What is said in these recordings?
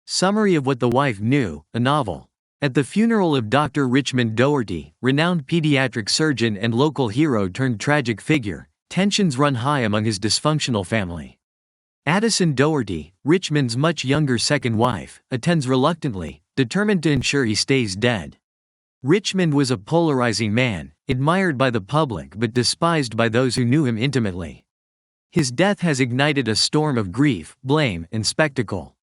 Summary of What the Wife Knew, a novel. At the funeral of Dr. Richmond Doherty, renowned pediatric surgeon and local hero turned tragic figure, tensions run high among his dysfunctional family. Addison Doherty, Richmond's much younger second wife, attends reluctantly, determined to ensure he stays dead. Richmond was a polarizing man, admired by the public but despised by those who knew him intimately. His death has ignited a storm of grief, blame, and spectacle.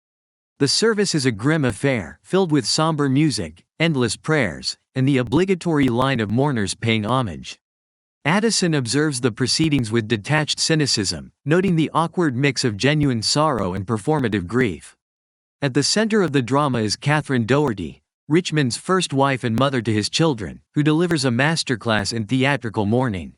The service is a grim affair, filled with somber music, endless prayers, and the obligatory line of mourners paying homage. Addison observes the proceedings with detached cynicism, noting the awkward mix of genuine sorrow and performative grief. At the center of the drama is Catherine Doherty, Richmond's first wife and mother to his children, who delivers a masterclass in theatrical mourning.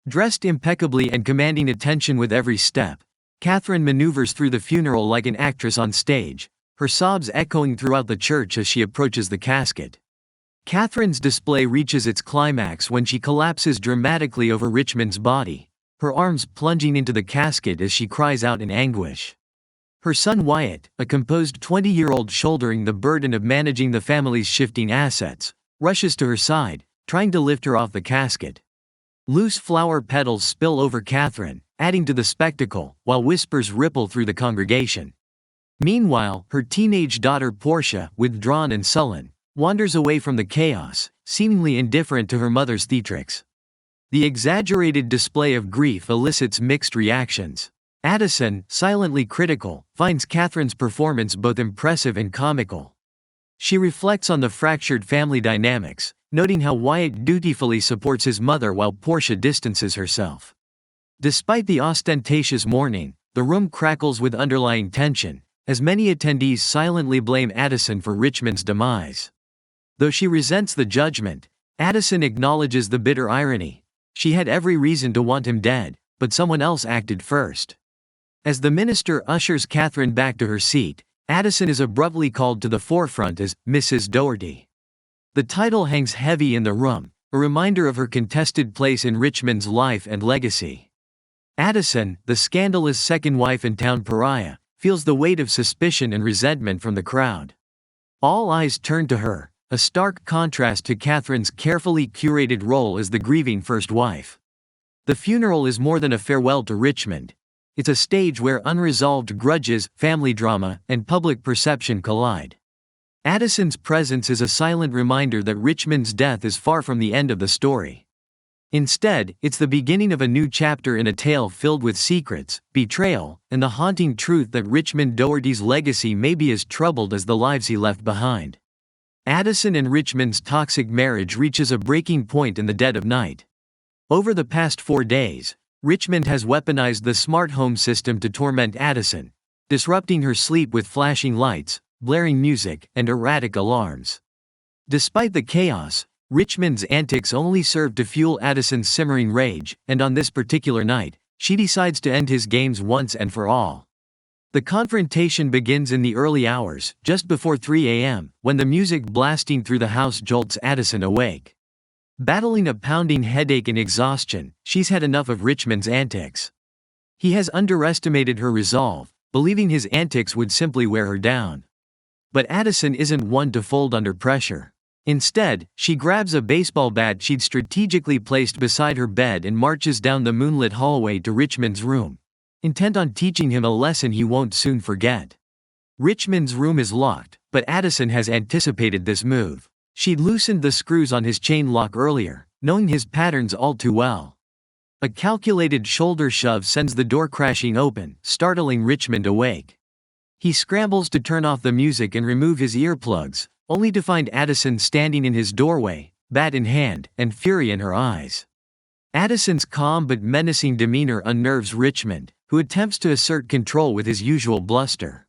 Dressed impeccably and commanding attention with every step, Catherine maneuvers through the funeral like an actress on stage, her sobs echoing throughout the church as she approaches the casket. Catherine's display reaches its climax when she collapses dramatically over Richmond's body, her arms plunging into the casket as she cries out in anguish. Her son Wyatt, a composed 20-year-old shouldering the burden of managing the family's shifting assets, rushes to her side, trying to lift her off the casket. Loose flower petals spill over Catherine, adding to the spectacle, while whispers ripple through the congregation. Meanwhile, her teenage daughter Portia, withdrawn and sullen, wanders away from the chaos, seemingly indifferent to her mother's theatrics. The exaggerated display of grief elicits mixed reactions. Addison, silently critical, finds Catherine's performance both impressive and comical. She reflects on the fractured family dynamics, noting how Wyatt dutifully supports his mother while Portia distances herself. Despite the ostentatious mourning, the room crackles with underlying tension, as many attendees silently blame Addison for Richmond's demise. Though she resents the judgment, Addison acknowledges the bitter irony. She had every reason to want him dead, but someone else acted first. As the minister ushers Catherine back to her seat, Addison is abruptly called to the forefront as Mrs. Doherty. The title hangs heavy in the room, a reminder of her contested place in Richmond's life and legacy. Addison, the scandalous second wife and town pariah, feels the weight of suspicion and resentment from the crowd. All eyes turn to her, a stark contrast to Catherine's carefully curated role as the grieving first wife. The funeral is more than a farewell to Richmond. It's a stage where unresolved grudges, family drama, and public perception collide. Addison's presence is a silent reminder that Richmond's death is far from the end of the story. Instead, it's the beginning of a new chapter in a tale filled with secrets, betrayal, and the haunting truth that Richmond Doherty's legacy may be as troubled as the lives he left behind. Addison and Richmond's toxic marriage reaches a breaking point in the dead of night. Over the past 4 days, Richmond has weaponized the smart home system to torment Addison, disrupting her sleep with flashing lights, blaring music, and erratic alarms. Despite the chaos, Richmond's antics only serve to fuel Addison's simmering rage, and on this particular night, she decides to end his games once and for all. The confrontation begins in the early hours, just before 3 a.m., when the music blasting through the house jolts Addison awake. Battling a pounding headache and exhaustion, she's had enough of Richmond's antics. He has underestimated her resolve, believing his antics would simply wear her down. But Addison isn't one to fold under pressure. Instead, she grabs a baseball bat she'd strategically placed beside her bed and marches down the moonlit hallway to Richmond's room, intent on teaching him a lesson he won't soon forget. Richmond's room is locked, but Addison has anticipated this move. She'd loosened the screws on his chain lock earlier, knowing his patterns all too well. A calculated shoulder shove sends the door crashing open, startling Richmond awake. He scrambles to turn off the music and remove his earplugs, only to find Addison standing in his doorway, bat in hand, and fury in her eyes. Addison's calm but menacing demeanor unnerves Richmond, who attempts to assert control with his usual bluster.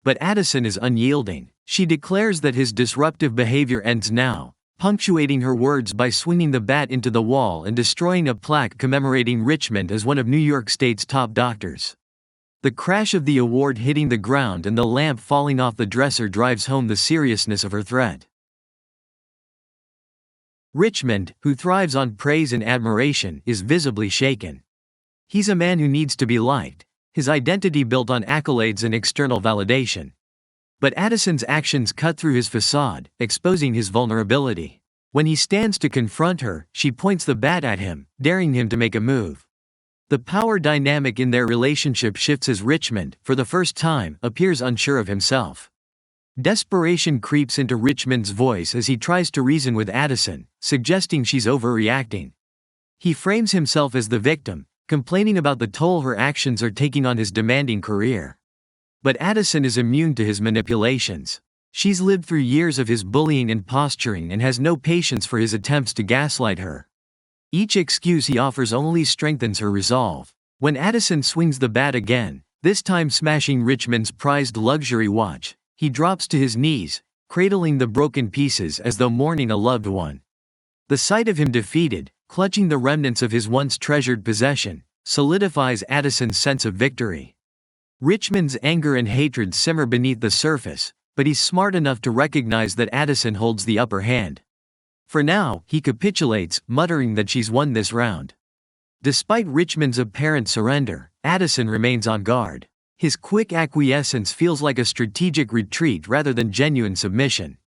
But Addison is unyielding. She declares that his disruptive behavior ends now, punctuating her words by swinging the bat into the wall and destroying a plaque commemorating Richmond as one of New York State's top doctors. The crash of the award hitting the ground and the lamp falling off the dresser drives home the seriousness of her threat. Richmond, who thrives on praise and admiration, is visibly shaken. He's a man who needs to be liked, his identity built on accolades and external validation. But Addison's actions cut through his facade, exposing his vulnerability. When he stands to confront her, she points the bat at him, daring him to make a move. The power dynamic in their relationship shifts as Richmond, for the first time, appears unsure of himself. Desperation creeps into Richmond's voice as he tries to reason with Addison, suggesting she's overreacting. He frames himself as the victim, complaining about the toll her actions are taking on his demanding career. But Addison is immune to his manipulations. She's lived through years of his bullying and posturing and has no patience for his attempts to gaslight her. Each excuse he offers only strengthens her resolve. When Addison swings the bat again, this time smashing Richmond's prized luxury watch, he drops to his knees, cradling the broken pieces as though mourning a loved one. The sight of him defeated, clutching the remnants of his once treasured possession, solidifies Addison's sense of victory. Richmond's anger and hatred simmer beneath the surface, but he's smart enough to recognize that Addison holds the upper hand. For now, he capitulates, muttering that she's won this round. Despite Richmond's apparent surrender, Addison remains on guard. His quick acquiescence feels like a strategic retreat rather than genuine submission.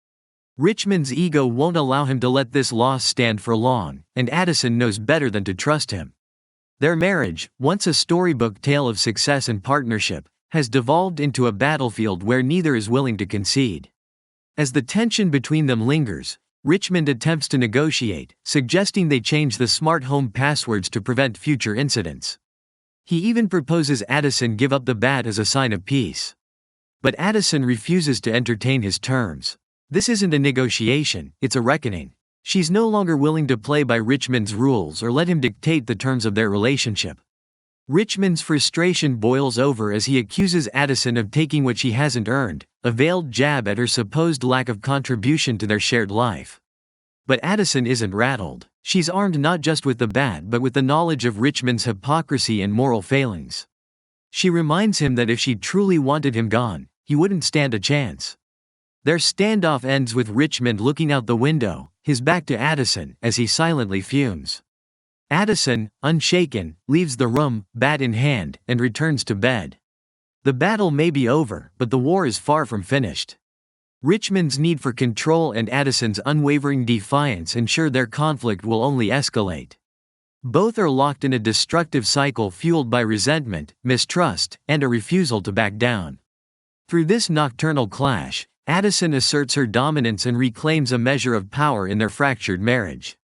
Richmond's ego won't allow him to let this loss stand for long, and Addison knows better than to trust him. Their marriage, once a storybook tale of success and partnership, has devolved into a battlefield where neither is willing to concede. As the tension between them lingers, Richmond attempts to negotiate, suggesting they change the smart home passwords to prevent future incidents. He even proposes Addison give up the bat as a sign of peace. But Addison refuses to entertain his terms. This isn't a negotiation, it's a reckoning. She's no longer willing to play by Richmond's rules or let him dictate the terms of their relationship. Richmond's frustration boils over as he accuses Addison of taking what she hasn't earned, a veiled jab at her supposed lack of contribution to their shared life. But Addison isn't rattled. She's armed not just with the bat but with the knowledge of Richmond's hypocrisy and moral failings. She reminds him that if she truly wanted him gone, he wouldn't stand a chance. Their standoff ends with Richmond looking out the window, his back to Addison, as he silently fumes. Addison, unshaken, leaves the room, bat in hand, and returns to bed. The battle may be over, but the war is far from finished. Richmond's need for control and Addison's unwavering defiance ensure their conflict will only escalate. Both are locked in a destructive cycle fueled by resentment, mistrust, and a refusal to back down. Through this nocturnal clash, Addison asserts her dominance and reclaims a measure of power in their fractured marriage.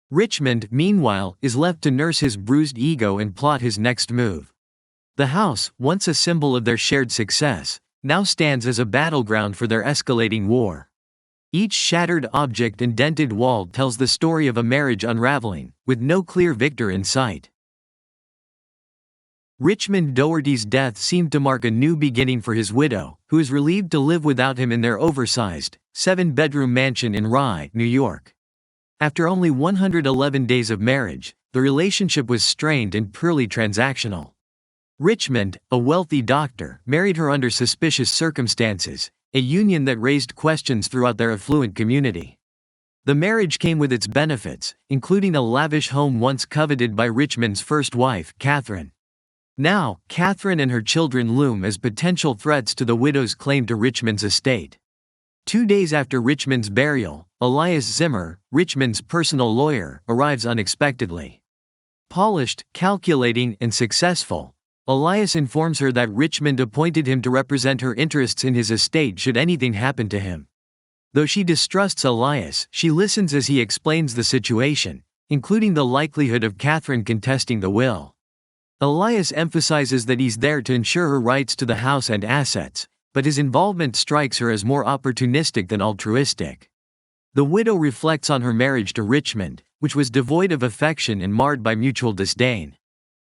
Richmond, meanwhile, is left to nurse his bruised ego and plot his next move. The house, once a symbol of their shared success, now stands as a battleground for their escalating war. Each shattered object and dented wall tells the story of a marriage unraveling, with no clear victor in sight. Richmond Doherty's death seemed to mark a new beginning for his widow, who is relieved to live without him in their oversized, 7-bedroom mansion in Rye, New York. After only 111 days of marriage, the relationship was strained and purely transactional. Richmond, a wealthy doctor, married her under suspicious circumstances, a union that raised questions throughout their affluent community. The marriage came with its benefits, including a lavish home once coveted by Richmond's first wife, Catherine. Now, Catherine and her children loom as potential threats to the widow's claim to Richmond's estate. 2 days after Richmond's burial, Elias Zimmer, Richmond's personal lawyer, arrives unexpectedly. Polished, calculating, and successful, Elias informs her that Richmond appointed him to represent her interests in his estate should anything happen to him. Though she distrusts Elias, she listens as he explains the situation, including the likelihood of Catherine contesting the will. Elias emphasizes that he's there to ensure her rights to the house and assets, but his involvement strikes her as more opportunistic than altruistic. The widow reflects on her marriage to Richmond, which was devoid of affection and marred by mutual disdain.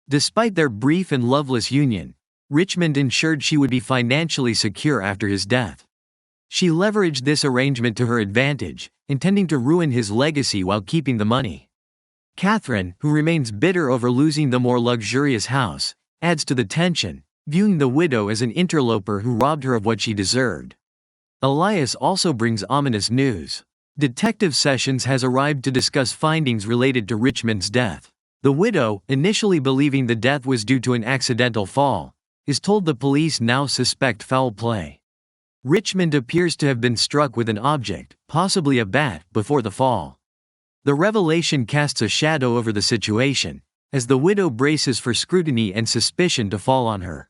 Despite their brief and loveless union, Richmond ensured she would be financially secure after his death. She leveraged this arrangement to her advantage, intending to ruin his legacy while keeping the money. Catherine, who remains bitter over losing the more luxurious house, adds to the tension, viewing the widow as an interloper who robbed her of what she deserved. Elias also brings ominous news. Detective Sessions has arrived to discuss findings related to Richmond's death. The widow, initially believing the death was due to an accidental fall, is told the police now suspect foul play. Richmond appears to have been struck with an object, possibly a bat, before the fall. The revelation casts a shadow over the situation, as the widow braces for scrutiny and suspicion to fall on her.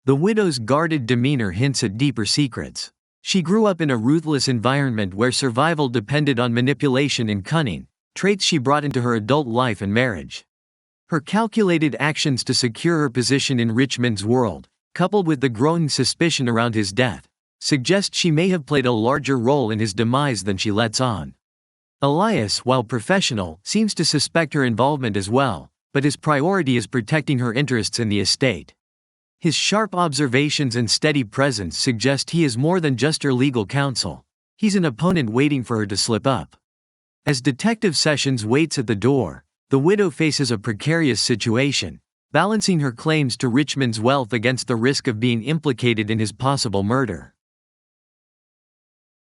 The widow's guarded demeanor hints at deeper secrets. She grew up in a ruthless environment where survival depended on manipulation and cunning, traits she brought into her adult life and marriage. Her calculated actions to secure her position in Richmond's world, coupled with the growing suspicion around his death, suggest she may have played a larger role in his demise than she lets on. Elias, while professional, seems to suspect her involvement as well, but his priority is protecting her interests in the estate. His sharp observations and steady presence suggest he is more than just her legal counsel. He's an opponent waiting for her to slip up. As Detective Sessions waits at the door, the widow faces a precarious situation, balancing her claims to Richmond's wealth against the risk of being implicated in his possible murder.